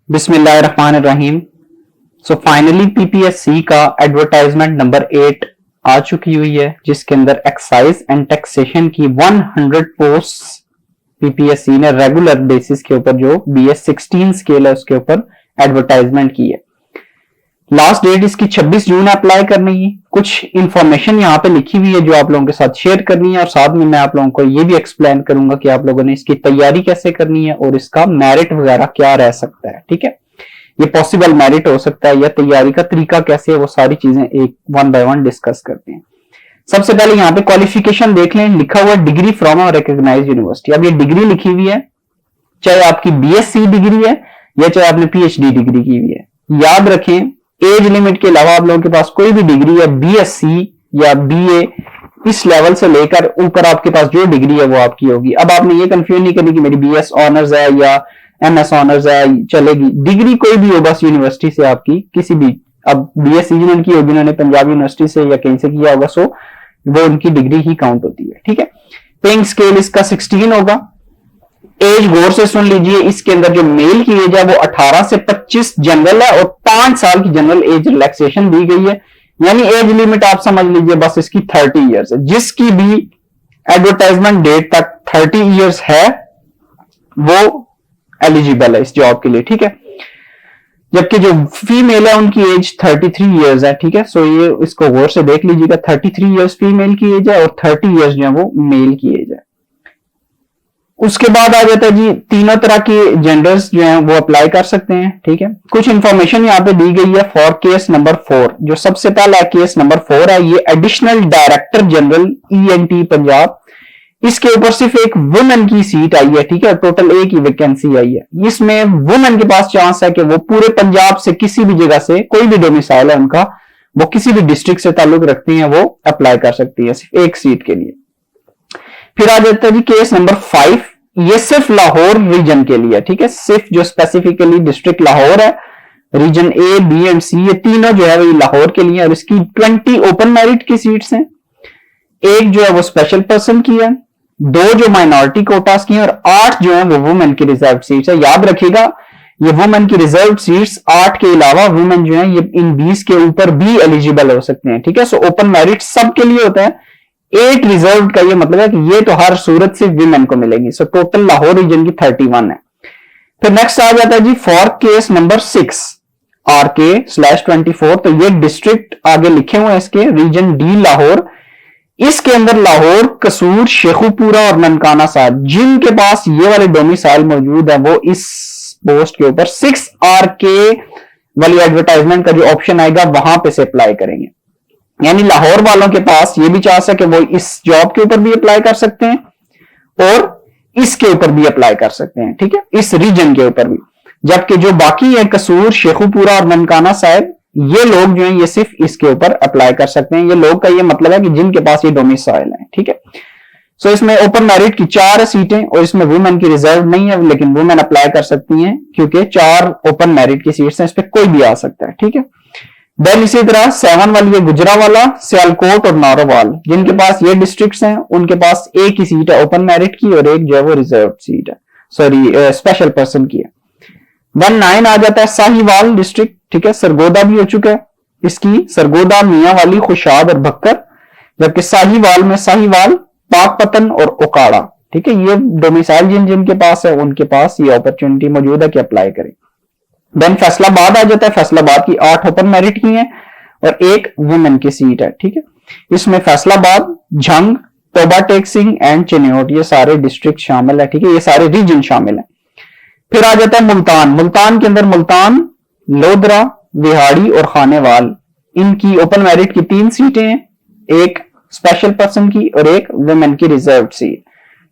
बिस्मिल्लाहिर्रहमानिर्रहीम। So finally PPSC का advertisement number 8 आ चुकी हुई है, जिसके अंदर एक्साइज एंड टैक्सेशन की 100 पोस्ट पीपीएससी ने रेगुलर बेसिस के ऊपर जो BS 16 स्केल है उसके ऊपर एडवर्टाइजमेंट की है। लास्ट डेट इसकी 26 जून अप्लाई करने की। कुछ इंफॉर्मेशन यहाँ पे लिखी हुई है जो आप लोगों के साथ शेयर करनी है, और साथ में मैं आप लोगों को ये भी एक्सप्लेन करूंगा कि आप लोगों ने इसकी तैयारी कैसे करनी है और इसका मेरिट वगैरह क्या रह सकता है। ठीक है, ये पॉसिबल मेरिट हो सकता है या तैयारी का तरीका कैसे है, वो सारी चीजें एक वन बाय वन डिस्कस करते हैं। सबसे पहले यहाँ पे क्वालिफिकेशन देख लें, लिखा हुआ degree from a recognised university. अब ये डिग्री लिखी हुई है, चाहे आपकी BSc डिग्री है या चाहे आपने PhD डिग्री की हुई है। याद रखें, एज लिमिट के अलावा आप लोगों के पास कोई भी डिग्री है, BSc या BA, इस लेवल से लेकर ऊपर आपके पास जो डिग्री है वो आपकी होगी। अब आपने ये कंफ्यूज नहीं करनी कि मेरी BS ऑनर्स है या MS ऑनर्स है, चलेगी। डिग्री कोई भी हो, बस यूनिवर्सिटी से आपकी किसी भी, अब BSc जिन्होंने की होगी उन्होंने पंजाब यूनिवर्सिटी से या कहीं से किया होगा, सो वो उनकी डिग्री ही काउंट होती है। ठीक है, पेइंग स्केल इसका 16 होगा। एज गौर से सुन लीजिए, इसके अंदर जो मेल की एज है वो 18 से 25 जनरल है और 5 साल की जनरल एज रिलैक्सेशन दी गई है। यानी एज लिमिट आप समझ लीजिए बस इसकी 30 इयर्स है। जिसकी भी एडवर्टाइजमेंट डेट तक 30 इयर्स है वो एलिजिबल है इस जॉब के लिए। ठीक है, जबकि जो फीमेल है उनकी एज 33 इयर्स है। ठीक है, सो ये इसको गौर से देख लीजिएगा, 33 इयर्स फीमेल की एज है और 30 इयर्स जो है वो मेल की एज है। उसके बाद आ जाता है जी, तीनों तरह के जेंडर्स जो हैं वो अप्लाई कर सकते हैं। ठीक है, कुछ इंफॉर्मेशन यहाँ पे दी गई है फॉर केस नंबर 4। जो सबसे पहला केस नंबर 4 है, ये additional director general ENT Punjab. इसके ऊपर सिर्फ एक वुमेन की सीट आई है। ठीक है, टोटल एक ही वैकेंसी आई है। इसमें वुमेन के पास चांस है कि वो पूरे पंजाब से किसी भी जगह से, कोई भी डोमिसाइल है उनका, वो किसी भी डिस्ट्रिक्ट से ताल्लुक रखती हैं, वो अप्लाई कर सकती है सिर्फ एक सीट के लिए। फिर आ जाता है जी केस नंबर 5। ये सिर्फ लाहौर रीजन के लिए। ठीक है, सिर्फ जो स्पेसिफिकली डिस्ट्रिक्ट लाहौर है, region A, B and C, ये तीनों जो है वो लाहौर के लिए, और इसकी 20 ओपन मेरिट की सीट्स हैं। एक जो है वो स्पेशल पर्सन की है, 2 जो माइनॉरिटी कोटास की हैं, और 8 जो है वो वुमेन की रिजर्व सीट्स है। याद रखिएगा, ये वुमेन की रिजर्व सीट्स 8 के अलावा वुमेन जो है ये इन 20 के ऊपर भी एलिजिबल हो सकते हैं। ठीक है, सो ओपन मेरिट सबके लिए होता है। 8 रिजर्व का ये मतलब है कि ये तो हर सूरत से विमेन को मिलेगी। सो टोटल लाहौर रीजन की 31 है। फिर नेक्स्ट आ जाता है जी फॉर केस नंबर 6 RK/24। तो ये डिस्ट्रिक्ट आगे लिखे हुए हैं इसके, रीजन D लाहौर। इसके अंदर लाहौर, कसूर, शेखुपुरा और ननकाना साहब, जिनके पास ये वाले डोमिसाइल मौजूद है, वो इस पोस्ट के ऊपर 6 RK वाली एडवर्टाइजमेंट का जो ऑप्शन आएगा वहां पे से अप्लाई करेंगे। यानी लाहौर वालों के पास ये भी चांस है कि वो इस जॉब के ऊपर भी अप्लाई कर सकते हैं और इसके ऊपर भी अप्लाई कर सकते हैं। ठीक है, इस रीजन के ऊपर भी। जबकि जो बाकी है कसूर, शेखुपुरा और ननकाना साहब, ये लोग जो हैं ये सिर्फ इसके ऊपर अप्लाई कर सकते हैं। ये लोग का ये मतलब है कि जिनके पास ये डोमिसाइल है। ठीक है, सो इसमें ओपन मेरिट की 4 सीटें और इसमें वुमेन की रिजर्व नहीं है, लेकिन वुमेन अप्लाई कर सकती हैं क्योंकि 4 ओपन मेरिट की सीट्स हैं, इस पर कोई भी आ सकता है। ठीक है, देन इसी तरह 7 वाली है गुजरावाला, सियालकोट और नारोवाल। जिनके पास ये डिस्ट्रिक्ट्स हैं उनके पास एक ही सीट है ओपन मेरिट की और एक जो है वो रिजर्व सीट है, सॉरी स्पेशल पर्सन की है। देन 9 आ जाता है साहिवाल डिस्ट्रिक्ट। ठीक है, सरगोदा भी हो चुका है इसकी, सरगोदा, मियांवाली, खुशाद और भक्कर। जबकि साहिवाल में साहिवाल, पाकपतन और ओकाड़ा। ठीक है, ये डोमिसाइल जिनके पास है उनके पास ये अपॉर्चुनिटी मौजूद है कि अप्लाई करें। देन फैसलाबाद आ जाता है। फैसलाबाद की 8 ओपन मेरिट की हैं और एक वुमेन की सीट है। ठीक है, इसमें फैसलाबाद, झंग, तोबा टेक सिंह एंड चिन्योट, ये सारे डिस्ट्रिक्ट शामिल है। ठीक है, ये सारे रीजन शामिल है। फिर आ जाता है मुल्तान। मुल्तान के अंदर मुल्तान, लोधरा, विहाड़ी और खानेवाल, इनकी ओपन मेरिट की 3 सीटें हैं, एक स्पेशल पर्सन की और एक वुमेन की रिजर्व सीट।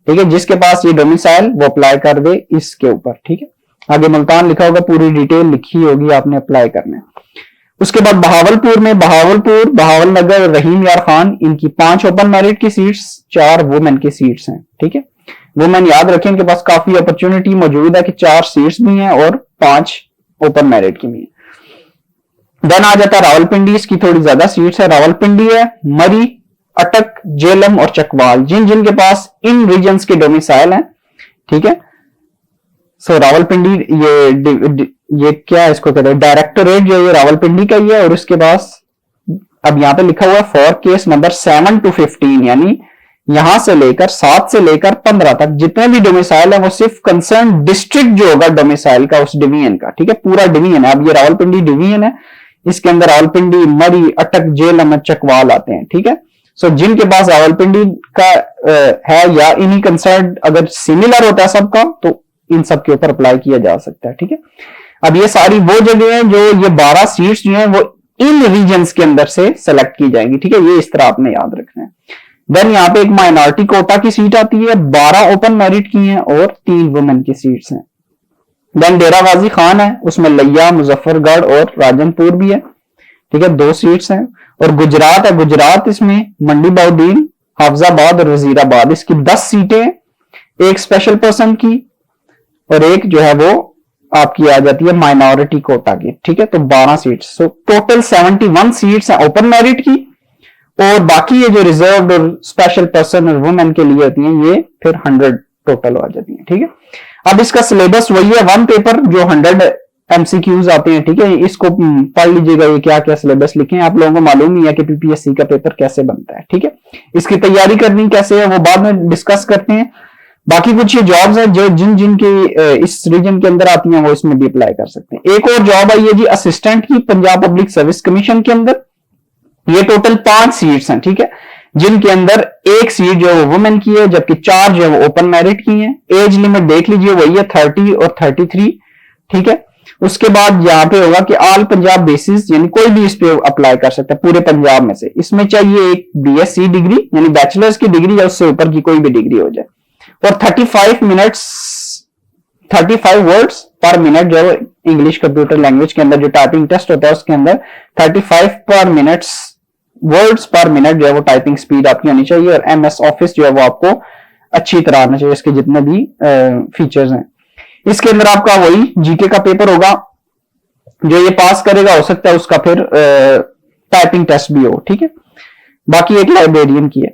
ठीक है, जिसके पास ये डोमिसाइल वो अप्लाई कर दे इसके ऊपर। ठीक है, आगे मुल्तान लिखा होगा, पूरी डिटेल लिखी होगी, आपने अप्लाई करना है। उसके बाद बहावलपुर में बहावलपुर, बहावलनगर, रहीम यार खान, इनकी 5 ओपन मेरिट की सीट्स, 4 वुमेन की सीट्स हैं। ठीक है, वुमेन याद रखें इनके पास काफी अपॉर्चुनिटी मौजूद है कि 4 सीट्स भी हैं और 5 ओपन मेरिट की भी है। देन आ जाता है रावलपिंडी, इसकी थोड़ी ज्यादा सीट्स है। रावलपिंडी है, मरी, अटक, जेलम और चकवाल, जिनके पास इन रीजन्स के डोमिसाइल हैं। ठीक है, सो रावलपिंडी ये क्या है, इसको कहते हैं डायरेक्टोरेट जो ये रावलपिंडी का ही है। और उसके पास अब यहाँ पे लिखा हुआ है फॉर केस नंबर 7 to 15, यानी यहां से लेकर 7 से लेकर 15 तक जितने भी डोमिसाइल है वो सिर्फ कंसर्न डिस्ट्रिक्ट जो होगा डोमिसाइल का उस डिवीजन का, ठीक है, पूरा डिवीजन है। अब ये रावलपिंडी डिवीजन है, इसके अंदर रावलपिंडी, मरी, अटक, जेलम, चकवाल आते हैं, ठीक है। सो जिनके पास रावलपिंडी का है या इन्हीं कंसर्न अगर सिमिलर होता है सबका तो इन सब के ऊपर अप्लाई किया जा सकता है, ठीक है। अब ये सारी वो जगह है जो ये 12 सीट्स जो है वो इन रीजन्स के अंदर से सेलेक्ट की जाएंगी, ठीक है। ये इस तरह आपने याद रखना है। देन यहाँ पे एक माइनॉरिटी कोटा की सीट आती है, 12 ओपन मेरिट की हैं और 3 वुमेन की सीट्स हैं। देन डेरा गाजी खान है, उसमें लिया, मुजफ्फरगढ़ और राजनपुर भी है, ठीक है, 2 सीट्स हैं। और गुजरात है, गुजरात इसमें मंडी बाउद्दीन, हाफजाबाद और वजीराबाद, इसकी 10 सीटें, एक स्पेशल पर्सन की और एक जो है वो आपकी आ जाती है माइनॉरिटी कोटा की, ठीक है। तो 12 सीट्स, सो टोटल 71 सीट्स हैं ओपन मेरिट की। और बाकी ये जो रिजर्व्ड और स्पेशल पर्सन और वुमेन के लिए होती हैं ये फिर 100 टोटल आ जाती है, ठीक है। अब इसका सिलेबस वही है, 1 पेपर जो 100 MCQs आते हैं, ठीक है। इसको पढ़ लीजिएगा, ये क्या क्या सिलेबस लिखे हैं, आप लोगों को मालूम ही है कि PPSC का पेपर कैसे बनता है, ठीक है। इसकी तैयारी करनी कैसे है वो बाद में डिस्कस करते हैं। बाकी कुछ ये जॉब्स हैं जो जिन जिन की इस रीजन के अंदर आती हैं वो इसमें भी अप्लाई कर सकते हैं। एक और जॉब आई है जी असिस्टेंट की, पंजाब पब्लिक सर्विस कमीशन के अंदर। ये टोटल 5 सीट्स हैं, ठीक है, जिनके अंदर एक सीट जो है वो वुमेन की है, जबकि 4 जो है वो ओपन मेरिट की है। एज लिमिट देख लीजिए वही है 30 और 33, ठीक है। उसके बाद यहाँ पे होगा कि ऑल पंजाब बेसिस, यानी कोई भी इस पे अप्लाई कर सकता है पूरे पंजाब में से। इसमें चाहिए एक BSc डिग्री यानी बैचलर्स की डिग्री या उससे ऊपर की कोई भी डिग्री हो जाए। और 35 वर्ड्स पर मिनट जो इंग्लिश कंप्यूटर लैंग्वेज के अंदर जो टाइपिंग टेस्ट होता है उसके अंदर 35 वर्ड्स पर मिनट जो है वो टाइपिंग स्पीड आपकी होनी चाहिए। और MS ऑफिस जो है वो आपको अच्छी तरह आना चाहिए, इसके जितने भी फीचर्स हैं। इसके अंदर आपका वही GK का पेपर होगा, जो ये पास करेगा हो सकता है उसका फिर टाइपिंग टेस्ट भी हो, ठीक है। बाकी एक लाइब्रेरियन की है।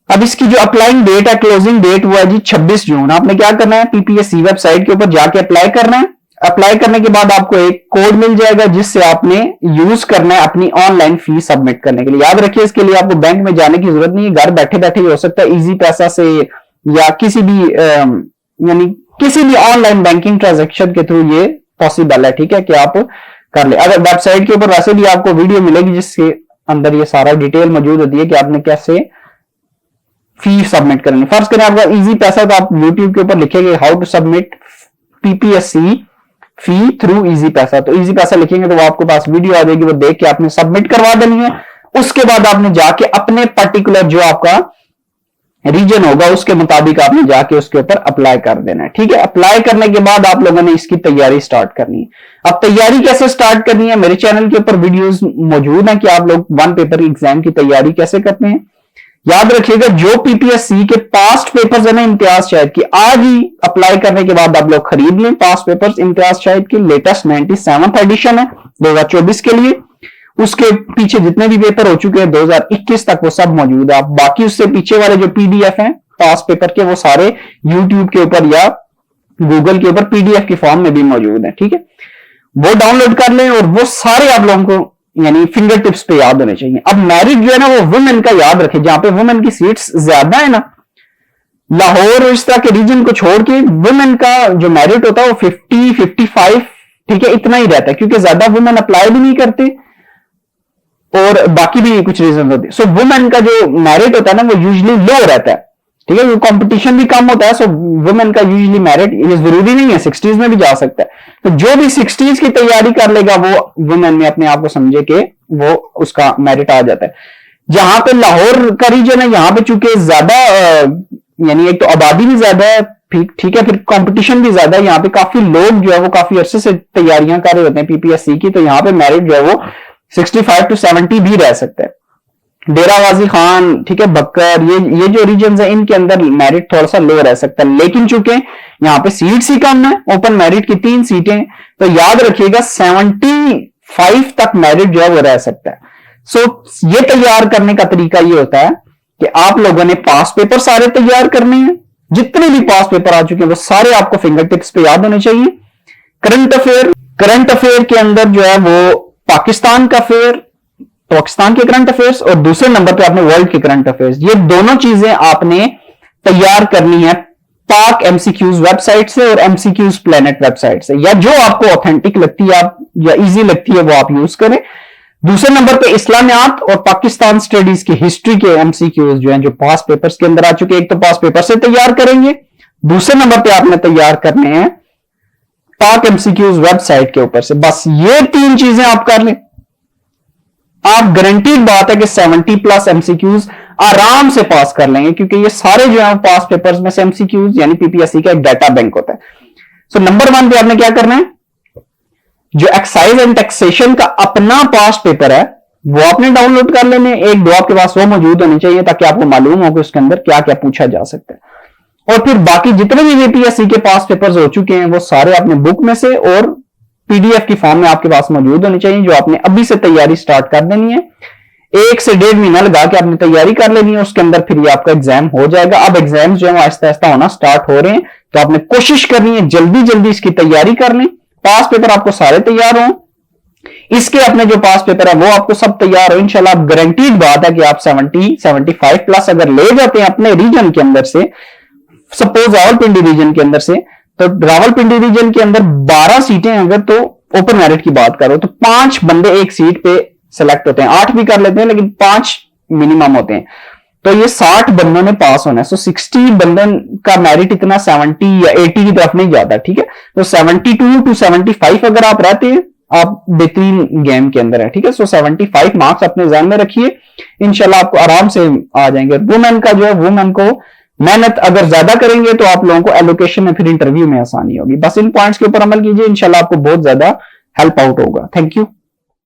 अब इसकी जो अप्लाइंग डेट है, क्लोजिंग डेट हुआ है जी 26 जून। आपने क्या करना है, PPSC वेबसाइट के ऊपर जाके अप्लाई करना है। अप्लाई करने के बाद आपको एक कोड मिल जाएगा जिससे आपने यूज करना है अपनी ऑनलाइन फीस सबमिट करने के लिए। याद रखिए इसके लिए आपको बैंक में जाने की जरूरत नहीं है, घर बैठे बैठे हो सकता है इजी पैसा से या किसी भी यानी किसी भी ऑनलाइन बैंकिंग ट्रांजेक्शन के थ्रू ये पॉसिबल है, ठीक है, कि आप कर ले। अगर वेबसाइट के ऊपर वैसे भी आपको वीडियो मिलेगी जिसके अंदर ये सारा डिटेल मौजूद होती है कि आपने कैसे फी सबमिट करनी। फर्ज करें आपका इजी पैसा, तो आप यूट्यूब के ऊपर लिखेंगे how to submit PPSC fee through Easypaisa, तो इजी पैसा लिखेंगे तो वो आपके पास वीडियो आ जाएगी, वो देख के आपने सबमिट करवा देनी है। उसके बाद आपने जाके अपने पर्टिकुलर जो आपका रीजन होगा उसके मुताबिक आपने जाके उसके ऊपर अप्लाई कर देना है, ठीक है। अप्लाई करने के बाद आप लोगों ने इसकी तैयारी स्टार्ट करनी है। अब तैयारी कैसे स्टार्ट करनी है, मेरे चैनल के ऊपर वीडियोस मौजूद हैं कि आप लोग 1 पेपर एग्जाम की तैयारी कैसे करते हैं। याद रखिएगा जो PPSC के पास्ट पेपर्स है ना इम्तियाज शाहिद की, आज ही अप्लाई करने के बाद आप लोग खरीद लें पास्ट पेपर्स। इम्तियाज शाहिद की लेटेस्ट 97th एडिशन है 2024 के लिए। उसके पीछे जितने भी पेपर हो चुके हैं 2021 तक वो सब मौजूद है। बाकी उससे पीछे वाले जो PDF हैं पास्ट पेपर के वो सारे YouTube के ऊपर या गूगल के ऊपर PDF की फॉर्म में भी मौजूद है, ठीक है। वो डाउनलोड कर लें और वो सारे आप लोगों को यानी फिंगर टिप्स पे याद होने चाहिए। अब मैरिट जो है ना वो वुमेन का याद रखें, जहां पे वुमेन की सीट्स ज्यादा है ना, लाहौर और इस तरह के रीजन को छोड़ के वुमेन का जो मैरिट होता है वो 50-55, ठीक है, इतना ही रहता है, क्योंकि ज्यादा वुमेन अप्लाई भी नहीं करते और बाकी भी कुछ रीजन होते हैं। सो वुमेन का जो मैरिट होता है ना वो यूजुअली लो रहता है, ठीक है, कंपटीशन भी कम होता है। सो वुमेन का यूजुअली मैरिट ये जरूरी नहीं है 60s में भी जा सकता है। तो जो भी 60s की तैयारी कर लेगा वो वुमेन में अपने आप को समझे कि वो उसका मैरिट आ जाता है। जहां पे लाहौर का रीजन है यहाँ पे चूंकि ज्यादा यानी एक तो आबादी भी ज्यादा है, ठीक है, फिर कंपटीशन भी ज्यादा है। यहाँ पे काफी लोग जो है वो काफी अरसे से तैयारियां कर रहे होते हैं PPSC की, तो यहाँ पे मैरिट जो है वो 65 to 70 भी रह सकता है। डेरा गाजी खान, ठीक है, बक्कर, ये जो रीजन है इनके अंदर मैरिट थोड़ा सा लो रह सकता है। लेकिन चूंकि यहाँ पे सीट्स ही कम है, ओपन मैरिट की 3 सीटें, तो याद रखिएगा 75 तक मैरिट जो है वो रह सकता है। सो ये तैयार करने का तरीका ये होता है कि आप लोगों ने पास पेपर सारे तैयार करने हैं, जितने भी पास पेपर आ चुके हैं वो सारे आपको फिंगर टिप्स पे याद होने चाहिए। करंट अफेयर के अंदर जो है वो पाकिस्तान के करंट अफेयर्स और दूसरे नंबर पे आपने वर्ल्ड के करंट अफेयर्स, ये दोनों चीजें आपने तैयार करनी है पाक एमसीक्यूज वेबसाइट से और एमसीक्यूज प्लेनेट वेबसाइट से, या जो आपको ऑथेंटिक लगती है आप या इजी लगती है वो आप यूज करें। दूसरे नंबर पे इस्लामियात और पाकिस्तान स्टडीज की हिस्ट्री के एमसीक्यूज जो हैं जो पास पेपर्स के अंदर आ चुके हैं, एक तो पास पेपर से तैयार करेंगे, दूसरे नंबर पे आपने तैयार करने हैं पाक एमसीक्यूज वेबसाइट के ऊपर से। बस ये 3 चीजें आप कर लें, आप गारंटीड बात है कि 70 प्लस एमसीक्यूज आराम से पास कर लेंगे, क्योंकि ये सारे जो है पास पेपर्स में से एमसीक्यूज यानी पीपीएससी का एक डाटा बैंक होता है। सो नंबर 1 पे आपने क्या करना है, जो एक्साइज एंड टैक्सेशन का अपना पास पेपर है वो आपने डाउनलोड कर लेने, एक दो आपके पास वो मौजूद होनी चाहिए ताकि आपको मालूम हो कि उसके अंदर क्या क्या पूछा जा सकता है। और फिर बाकी जितने भी यूपीएससी के पास पेपर्स हो चुके हैं वो सारे अपने बुक में से और पीडीएफ की फॉर्म में आपके पास मौजूद होनी चाहिए, जो आपने अभी से तैयारी स्टार्ट कर देनी है। 1 से 1.5 महीना लगा के आपने तैयारी कर लेनी है, उसके अंदर फिर ये आपका एग्जाम हो जाएगा। अब एग्जाम जो है आहिस्ता आहिस्ता होना स्टार्ट हो रहे हैं, तो आपने कोशिश करनी है जल्दी जल्दी इसकी तैयारी कर लें। पास पेपर आपको सारे तैयार हो, इसके अपने जो पास पेपर है वो आपको सब तैयार हो, इंशाल्लाह आप गारंटीड बात है कि आप 70-75 प्लस अगर ले जाते हैं अपने रीजन के अंदर से, सपोज रावलपिंडी रीजन के अंदर से, तो रावलपिंडी रीजन के अंदर 12 सीटें अगर तो ओपन मेरिट की बात करो तो 5 बंदे एक सीट पे सेलेक्ट होते हैं, 8 भी कर लेते हैं लेकिन 5 मिनिमम होते हैं, तो ये 60 बंदों ने पास होना है। सो 60 बंदों का मेरिट इतना 70 या 80 की तरफ नहीं जाता, ठीक है। तो 72 to 75 अगर आप रहते हैं आप बेहतरीन गेम के अंदर है, ठीक है। सो 75 मार्क्स अपने ध्यान में रखिए, इंशाल्लाह आपको आराम से आ जाएंगे। वुमेन का जो है, वुमेन को मेहनत अगर ज्यादा करेंगे तो आप लोगों को एलोकेशन में फिर इंटरव्यू में आसानी होगी। बस इन पॉइंट्स के ऊपर अमल कीजिए, इंशाल्लाह आपको बहुत ज्यादा हेल्प आउट होगा। Thank you.